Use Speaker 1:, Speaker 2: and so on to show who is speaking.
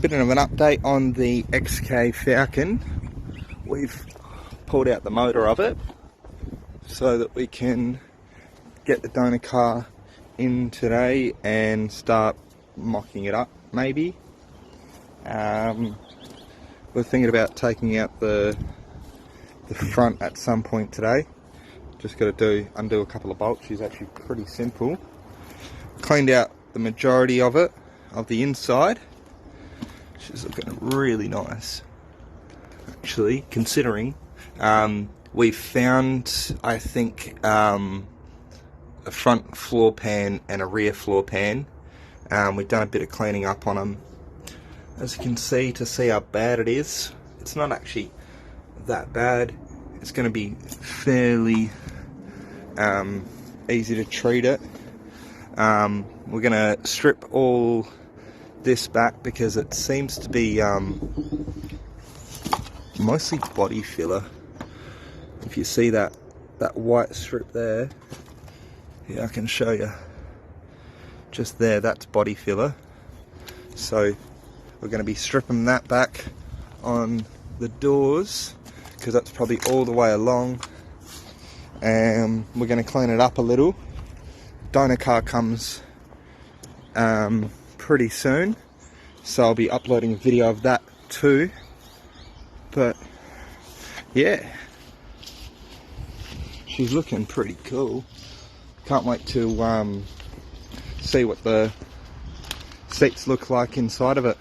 Speaker 1: bit of an update on the XK Falcon. We've pulled out the motor of it so that we can get the donor car in today and start mocking it up, maybe. We're thinking about taking out the front at some point today. Just got to undo a couple of bolts. It's actually pretty simple. Cleaned out the majority of it, of the inside. She's looking really nice, actually, considering we found, I think, a front floor pan and a rear floor pan. We've done a bit of cleaning up on them, as you can see, to see how bad it is. It's not actually that bad. It's going to be fairly easy to treat it. We're going to strip all this back because it seems to be mostly body filler. If you see that white strip there, yeah, I can show you. Just there, that's body filler. So we're going to be stripping that back on the doors because that's probably all the way along. And we're going to clean it up a little. Donor car comes pretty soon, so I'll be uploading a video of that too. But yeah, she's looking pretty cool. Can't wait to see what the seats look like inside of it.